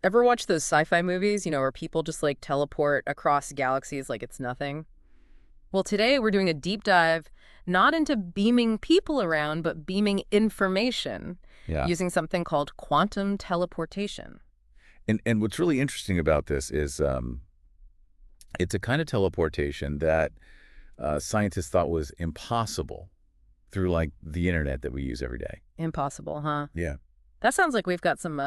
Ever watch those sci-fi movies, where people just like teleport across galaxies like it's nothing? Well, today we're doing a deep dive not into beaming people around, but beaming information Yeah. using something called quantum teleportation. And what's really interesting about this is it's a kind of teleportation that scientists thought was impossible through like the internet that we use every day. Impossible, huh? Yeah. That sounds like we've got some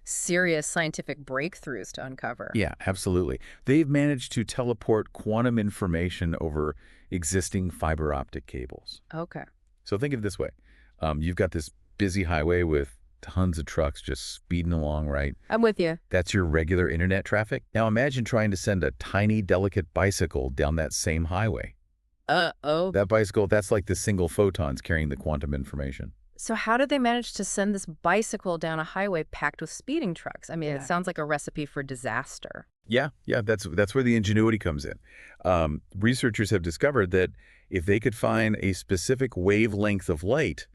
serious scientific breakthroughs to uncover. Yeah, absolutely. They've managed to teleport quantum information over existing fiber optic cables. Okay. So think of it this way. You've got this busy highway with tons of trucks just speeding along, right? I'm with you. That's your regular internet traffic. Now imagine trying to send a tiny, delicate bicycle down that same highway. Uh-oh. That bicycle, that's like the single photons carrying the quantum information. So how did they manage to send this bicycle down a highway packed with speeding trucks? I mean, it Yeah. sounds like a recipe for disaster. Yeah, that's where the ingenuity comes in. Researchers have discovered that if they could find a specific wavelength of light,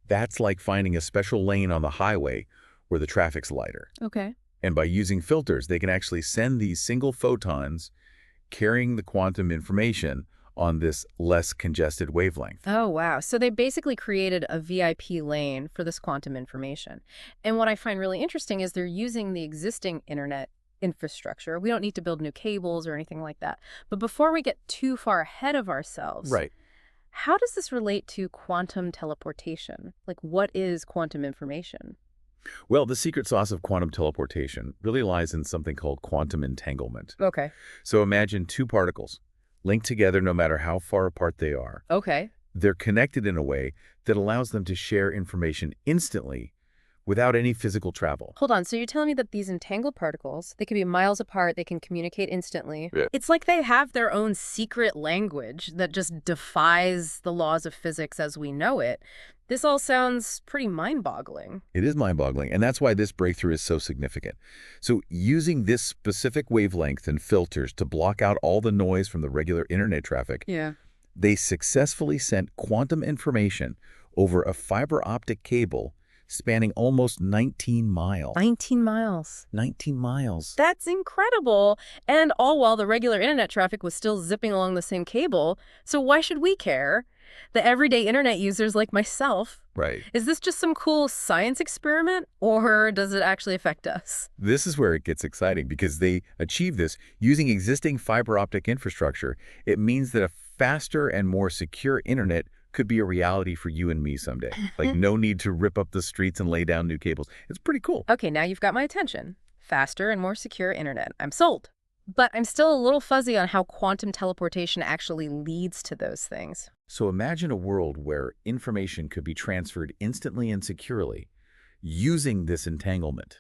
that's like finding a special lane on the highway where the traffic's lighter. Okay. And by using filters, they can actually send these single photons carrying the quantum information on this less congested wavelength. Oh, wow. So they basically created a VIP lane for this quantum information. And what I find really interesting is they're using the existing internet infrastructure. We don't need to build new cables or anything like that. But before we get too far ahead of ourselves, Right. how does this relate to quantum teleportation? Like, what is quantum information? Well, the secret sauce of quantum teleportation really lies in something called quantum entanglement. Okay. So imagine two particles linked together no matter how far apart they are. Okay. They're connected in a way that allows them to share information instantly without any physical travel. Hold on. So you're telling me that these entangled particles, they can be miles apart, they can communicate instantly. Yeah. It's like they have their own secret language that just defies the laws of physics as we know it. This all sounds pretty mind-boggling. It is mind-boggling, and that's why this breakthrough is so significant. So using this specific wavelength and filters to block out all the noise from the regular internet traffic, Yeah. they successfully sent quantum information over a fiber optic cable spanning almost 19 miles. 19 miles. 19 miles. That's incredible. And all while the regular internet traffic was still zipping along the same cable. So why should we care? The everyday internet users like myself. Right. Is this just some cool science experiment, or does it actually affect us? This is where it gets exciting because they achieve this using existing fiber optic infrastructure. It means that a faster and more secure internet could be a reality for you and me someday. Like no need to rip up the streets and lay down new cables. It's pretty cool. Okay, now you've got my attention. Faster and more secure internet. I'm sold. But I'm still a little fuzzy on how quantum teleportation actually leads to those things. So imagine a world where information could be transferred instantly and securely using this entanglement.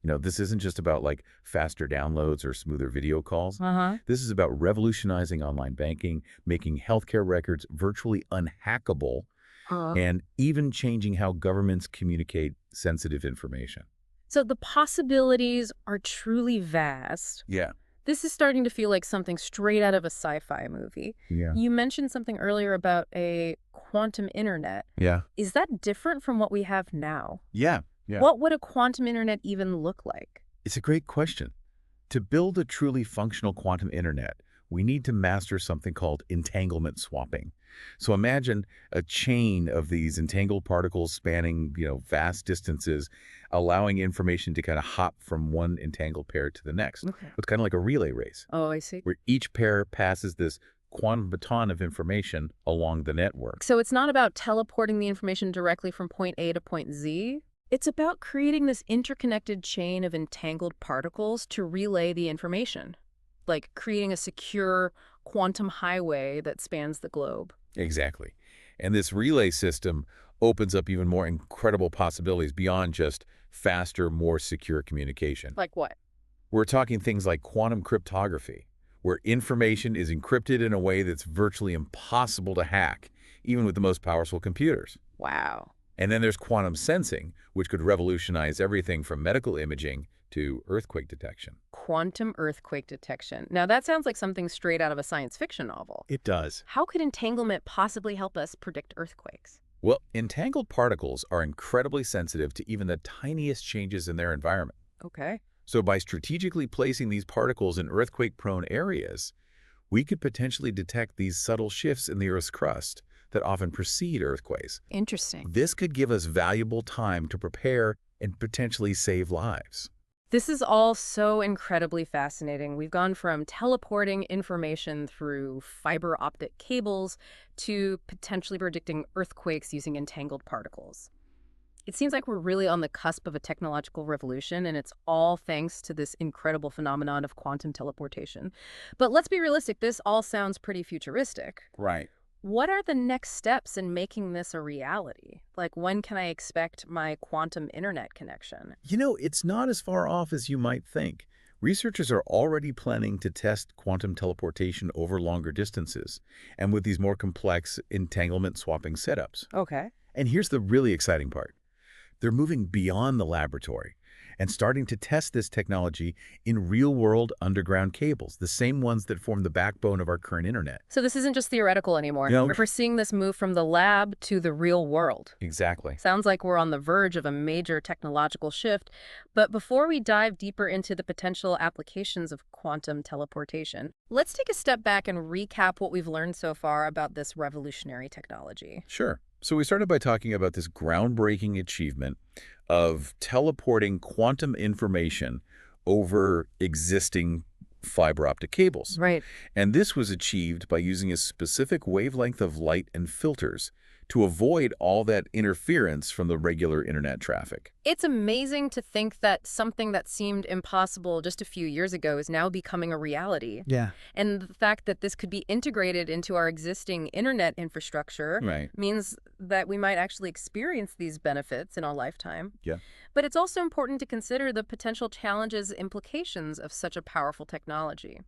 This isn't just about like faster downloads or smoother video calls. Uh-huh. This is about revolutionizing online banking, making healthcare records virtually unhackable, and even changing how governments communicate sensitive information. So the possibilities are truly vast. Yeah. This is starting to feel like something straight out of a sci-fi movie. Yeah. You mentioned something earlier about a quantum internet. Yeah. Is that different from what we have now? Yeah. Yeah. What would a quantum internet even look like? It's a great question. To build a truly functional quantum internet, we need to master something called entanglement swapping. So imagine a chain of these entangled particles spanning, vast distances, allowing information to kind of hop from one entangled pair to the next. Okay. It's kind of like a relay race, Oh, I see. where each pair passes this quantum baton of information along the network. So it's not about teleporting the information directly from point A to point Z. It's about creating this interconnected chain of entangled particles to relay the information, like creating a secure quantum highway that spans the globe. Exactly. And this relay system opens up even more incredible possibilities beyond just faster, more secure communication. Like what? We're talking things like quantum cryptography, where information is encrypted in a way that's virtually impossible to hack, even with the most powerful computers. Wow. And then there's quantum sensing, which could revolutionize everything from medical imaging to earthquake detection. Quantum earthquake detection. Now that sounds like something straight out of a science fiction novel. It does. How could entanglement possibly help us predict earthquakes? Well, entangled particles are incredibly sensitive to even the tiniest changes in their environment. Okay. So by strategically placing these particles in earthquake-prone areas, we could potentially detect these subtle shifts in the Earth's crust that often precede earthquakes. Interesting. This could give us valuable time to prepare and potentially save lives. This is all so incredibly fascinating. We've gone from teleporting information through fiber optic cables to potentially predicting earthquakes using entangled particles. It seems like we're really on the cusp of a technological revolution, and it's all thanks to this incredible phenomenon of quantum teleportation. But let's be realistic, this all sounds pretty futuristic. Right. What are the next steps in making this a reality? Like, when can I expect my quantum internet connection? It's not as far off as you might think. Researchers are already planning to test quantum teleportation over longer distances and with these more complex entanglement swapping setups. Okay. And here's the really exciting part. They're moving beyond the laboratory and starting to test this technology in real-world underground cables, the same ones that form the backbone of our current internet. So this isn't just theoretical anymore. No. We're seeing this move from the lab to the real world. Exactly. Sounds like we're on the verge of a major technological shift. But before we dive deeper into the potential applications of quantum teleportation, let's take a step back and recap what we've learned so far about this revolutionary technology. Sure. So we started by talking about this groundbreaking achievement of teleporting quantum information over existing fiber optic cables. Right. And this was achieved by using a specific wavelength of light and filters to avoid all that interference from the regular internet traffic. It's amazing to think that something that seemed impossible just a few years ago is now becoming a reality. Yeah. And the fact that this could be integrated into our existing internet infrastructure Right. means that we might actually experience these benefits in our lifetime. Yeah. But it's also important to consider the potential challenges and implications of such a powerful technology.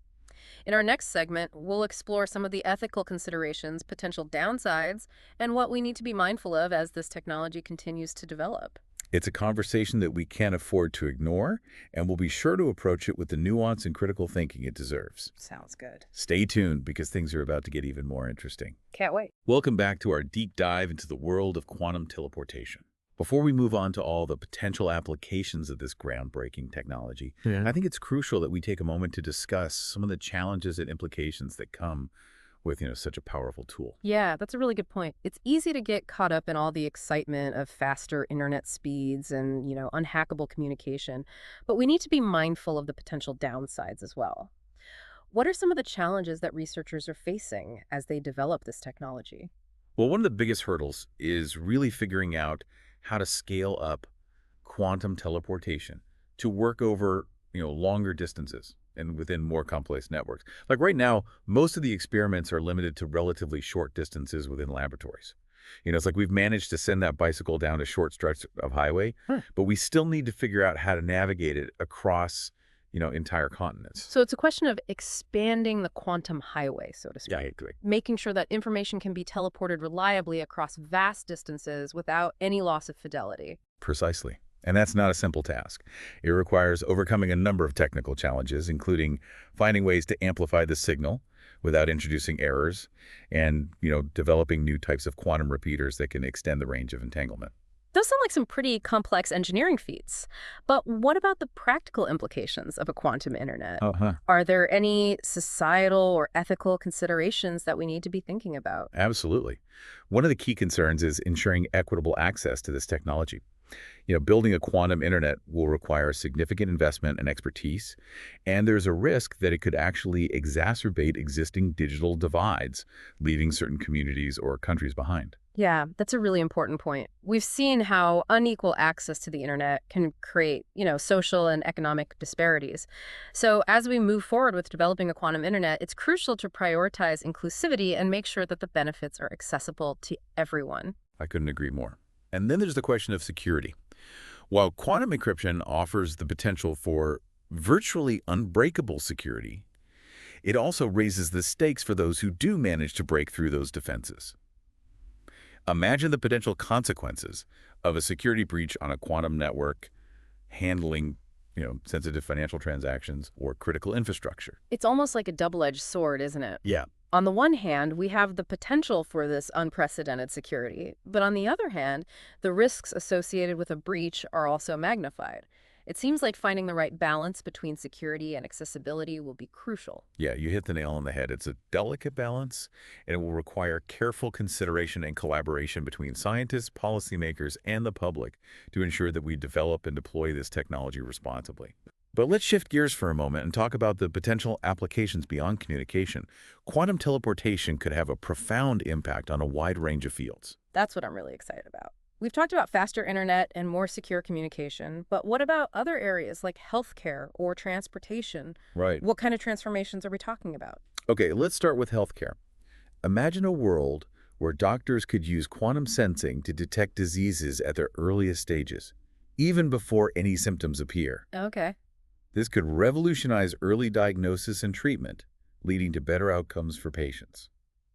In our next segment, we'll explore some of the ethical considerations, potential downsides, and what we need to be mindful of as this technology continues to develop. It's a conversation that we can't afford to ignore, and we'll be sure to approach it with the nuance and critical thinking it deserves. Sounds good. Stay tuned because things are about to get even more interesting. Can't wait. Welcome back to our deep dive into the world of quantum teleportation. Before we move on to all the potential applications of this groundbreaking technology, I think it's crucial that we take a moment to discuss some of the challenges and implications that come with, such a powerful tool. Yeah, that's a really good point. It's easy to get caught up in all the excitement of faster internet speeds and, unhackable communication, but we need to be mindful of the potential downsides as well. What are some of the challenges that researchers are facing as they develop this technology? Well, one of the biggest hurdles is really figuring out how to scale up quantum teleportation to work over, longer distances and within more complex networks. Like right now, most of the experiments are limited to relatively short distances within laboratories. It's like we've managed to send that bicycle down a short stretch of highway, but we still need to figure out how to navigate it across, entire continents. So it's a question of expanding the quantum highway, so to speak. Yeah, I agree. Making sure that information can be teleported reliably across vast distances without any loss of fidelity. Precisely. And that's not a simple task. It requires overcoming a number of technical challenges, including finding ways to amplify the signal without introducing errors and, developing new types of quantum repeaters that can extend the range of entanglement. Those sound like some pretty complex engineering feats. But what about the practical implications of a quantum internet? Are there any societal or ethical considerations that we need to be thinking about? Absolutely. One of the key concerns is ensuring equitable access to this technology. Building a quantum internet will require significant investment and expertise, and there's a risk that it could actually exacerbate existing digital divides, leaving certain communities or countries behind. Yeah, that's a really important point. We've seen how unequal access to the internet can create, social and economic disparities. So as we move forward with developing a quantum internet, it's crucial to prioritize inclusivity and make sure that the benefits are accessible to everyone. I couldn't agree more. And then there's the question of security. While quantum encryption offers the potential for virtually unbreakable security, it also raises the stakes for those who do manage to break through those defenses. Imagine the potential consequences of a security breach on a quantum network handling, sensitive financial transactions or critical infrastructure. It's almost like a double-edged sword, isn't it? Yeah. On the one hand, we have the potential for this unprecedented security, but on the other hand, the risks associated with a breach are also magnified. It seems like finding the right balance between security and accessibility will be crucial. Yeah, you hit the nail on the head. It's a delicate balance, and it will require careful consideration and collaboration between scientists, policymakers, and the public to ensure that we develop and deploy this technology responsibly. But let's shift gears for a moment and talk about the potential applications beyond communication. Quantum teleportation could have a profound impact on a wide range of fields. That's what I'm really excited about. We've talked about faster internet and more secure communication, but what about other areas like healthcare or transportation? Right. What kind of transformations are we talking about? Okay, let's start with healthcare. Imagine a world where doctors could use quantum sensing to detect diseases at their earliest stages, even before any symptoms appear. Okay. This could revolutionize early diagnosis and treatment, leading to better outcomes for patients.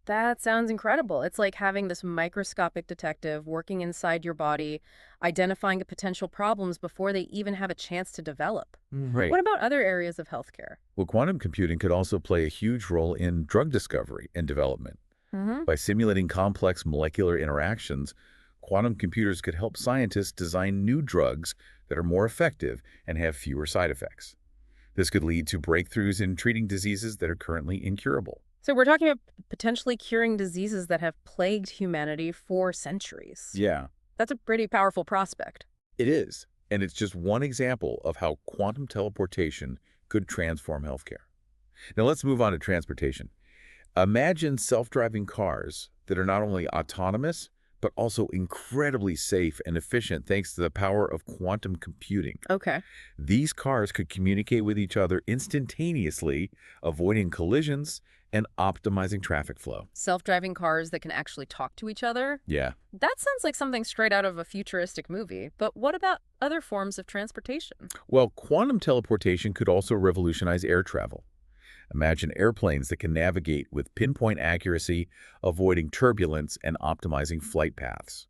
That sounds incredible. It's like having this microscopic detective working inside your body, identifying potential problems before they even have a chance to develop. Right. What about other areas of healthcare? Well, quantum computing could also play a huge role in drug discovery and development. Hmm. By simulating complex molecular interactions, quantum computers could help scientists design new drugs that are more effective and have fewer side effects. This could lead to breakthroughs in treating diseases that are currently incurable. So we're talking about potentially curing diseases that have plagued humanity for centuries. Yeah, That's a pretty powerful prospect. it is. And it's just one example of how quantum teleportation could transform healthcare. Now let's move on to transportation. Imagine self-driving cars that are not only autonomous, but also incredibly safe and efficient thanks to the power of quantum computing. Okay. These cars could communicate with each other instantaneously, avoiding collisions and optimizing traffic flow. Self-driving cars that can actually talk to each other? Yeah. That sounds like something straight out of a futuristic movie. But what about other forms of transportation? Well, quantum teleportation could also revolutionize air travel. Imagine airplanes that can navigate with pinpoint accuracy, avoiding turbulence and optimizing flight paths.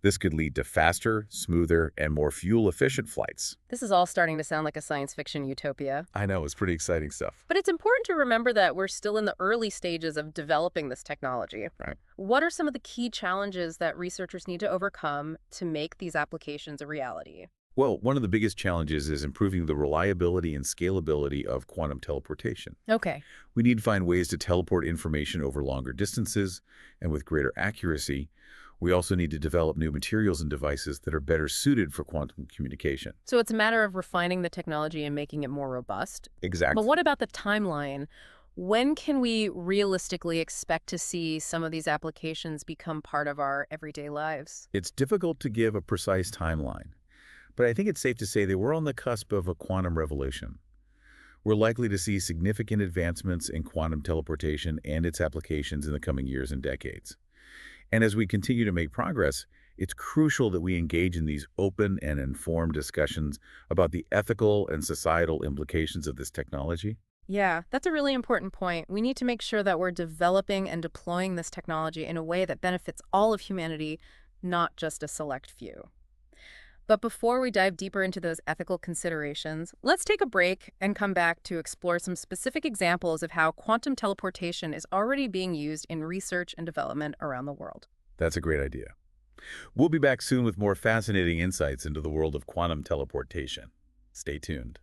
This could lead to faster, smoother, and more fuel-efficient flights. This is all starting to sound like a science fiction utopia. I know, it's pretty exciting stuff. But it's important to remember that we're still in the early stages of developing this technology. Right. What are some of the key challenges that researchers need to overcome to make these applications a reality? Well, one of the biggest challenges is improving the reliability and scalability of quantum teleportation. Okay. We need to find ways to teleport information over longer distances and with greater accuracy. We also need to develop new materials and devices that are better suited for quantum communication. So it's a matter of refining the technology and making it more robust. Exactly. But what about the timeline? When can we realistically expect to see some of these applications become part of our everyday lives? It's difficult to give a precise timeline, but I think it's safe to say that we're on the cusp of a quantum revolution. We're likely to see significant advancements in quantum teleportation and its applications in the coming years and decades. And as we continue to make progress, it's crucial that we engage in these open and informed discussions about the ethical and societal implications of this technology. Yeah, that's a really important point. We need to make sure that we're developing and deploying this technology in a way that benefits all of humanity, not just a select few. But before we dive deeper into those ethical considerations, let's take a break and come back to explore some specific examples of how quantum teleportation is already being used in research and development around the world. That's a great idea. We'll be back soon with more fascinating insights into the world of quantum teleportation. Stay tuned.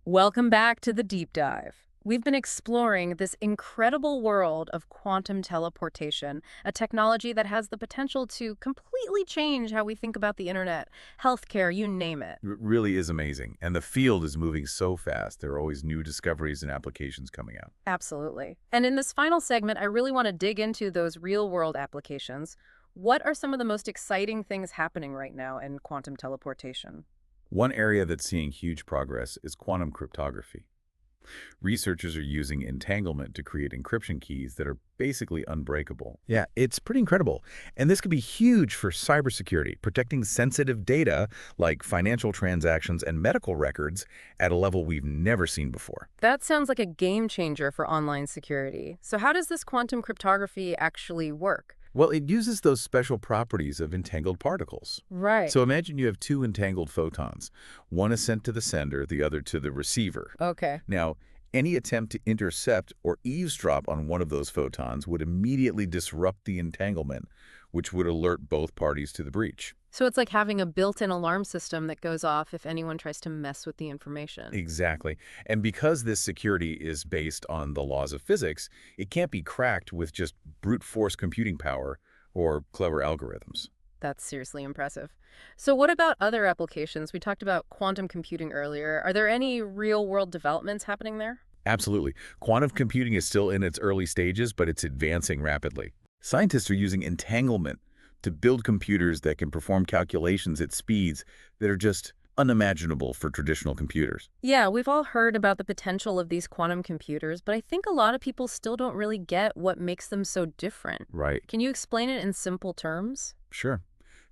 Welcome back to the deep dive. We've been exploring this incredible world of quantum teleportation, a technology that has the potential to completely change how we think about the internet, healthcare, you name it. It really is amazing. And the field is moving so fast. There are always new discoveries and applications coming out. Absolutely. And in this final segment, I really want to dig into those real-world applications. What are some of the most exciting things happening right now in quantum teleportation? One area that's seeing huge progress is quantum cryptography. Researchers are using entanglement to create encryption keys that are basically unbreakable. Yeah, it's pretty incredible. And this could be huge for cybersecurity, protecting sensitive data like financial transactions and medical records at a level we've never seen before. That sounds like a game changer for online security. So how does this quantum cryptography actually work? Well, it uses those special properties of entangled particles. Right. So imagine you have two entangled photons. One is sent to the sender, the other to the receiver. Okay. Now, any attempt to intercept or eavesdrop on one of those photons would immediately disrupt the entanglement, which would alert both parties to the breach. So it's like having a built-in alarm system that goes off if anyone tries to mess with the information. Exactly. And because this security is based on the laws of physics, it can't be cracked with just brute force computing power or clever algorithms. That's seriously impressive. So what about other applications? We talked about quantum computing earlier. Are there any real-world developments happening there? Absolutely. Quantum computing is still in its early stages, but it's advancing rapidly. Scientists are using entanglement to build computers that can perform calculations at speeds that are just unimaginable for traditional computers. Yeah, we've all heard about the potential of these quantum computers, but I think a lot of people still don't really get what makes them so different. Right. Can you explain it in simple terms? Sure.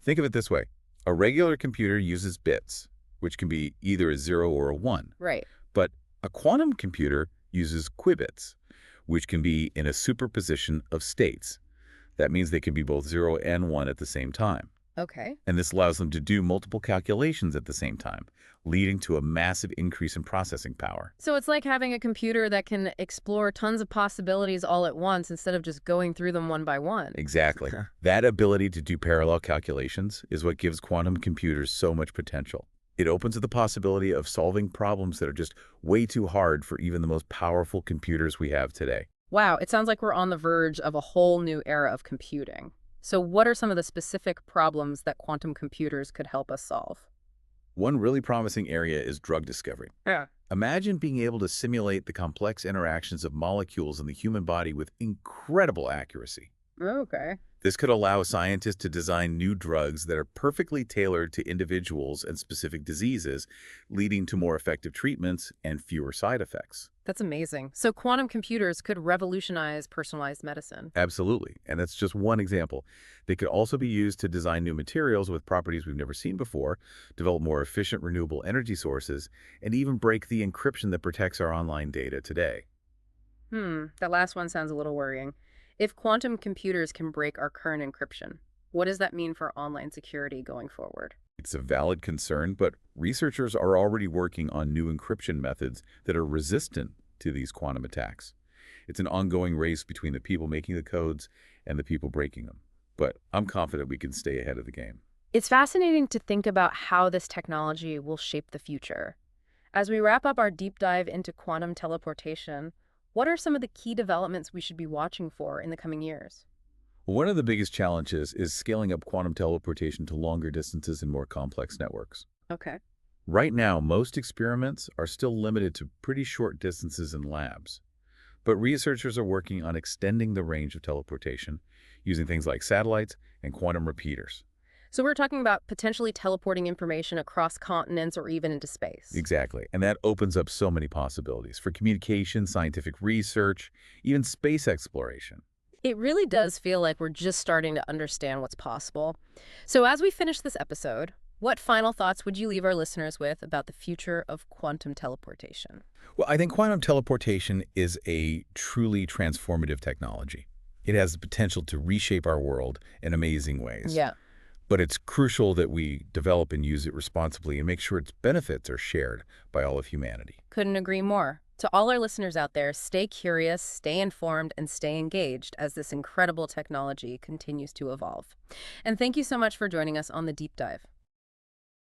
Think of it this way. A regular computer uses bits, which can be either a 0 or a 1. Right. But a quantum computer uses qubits, which can be in a superposition of states. That means they can be both 0 and 1 at the same time. Okay. And this allows them to do multiple calculations at the same time, leading to a massive increase in processing power. So it's like having a computer that can explore tons of possibilities all at once instead of just going through them one by one. Exactly. That ability to do parallel calculations is what gives quantum computers so much potential. It opens up the possibility of solving problems that are just way too hard for even the most powerful computers we have today. Wow, it sounds like we're on the verge of a whole new era of computing. So what are some of the specific problems that quantum computers could help us solve? One really promising area is drug discovery. Yeah. Imagine being able to simulate the complex interactions of molecules in the human body with incredible accuracy. Okay. This could allow scientists to design new drugs that are perfectly tailored to individuals and specific diseases, leading to more effective treatments and fewer side effects. That's amazing. So quantum computers could revolutionize personalized medicine. Absolutely. And that's just one example. They could also be used to design new materials with properties we've never seen before, develop more efficient renewable energy sources, and even break the encryption that protects our online data today. That last one sounds a little worrying. If quantum computers can break our current encryption, what does that mean for online security going forward? It's a valid concern, but researchers are already working on new encryption methods that are resistant to these quantum attacks. It's an ongoing race between the people making the codes and the people breaking them. But I'm confident we can stay ahead of the game. It's fascinating to think about how this technology will shape the future. As we wrap up our deep dive into quantum teleportation, what are some of the key developments we should be watching for in the coming years? One of the biggest challenges is scaling up quantum teleportation to longer distances and more complex networks. Okay. Right now, most experiments are still limited to pretty short distances in labs. But researchers are working on extending the range of teleportation using things like satellites and quantum repeaters. So we're talking about potentially teleporting information across continents or even into space. Exactly. And that opens up so many possibilities for communication, scientific research, even space exploration. It really does feel like we're just starting to understand what's possible. So as we finish this episode, what final thoughts would you leave our listeners with about the future of quantum teleportation? Well, I think quantum teleportation is a truly transformative technology. It has the potential to reshape our world in amazing ways. Yeah. But it's crucial that we develop and use it responsibly and make sure its benefits are shared by all of humanity. Couldn't agree more. To all our listeners out there, stay curious, stay informed, and stay engaged as this incredible technology continues to evolve. And thank you so much for joining us on the Deep Dive.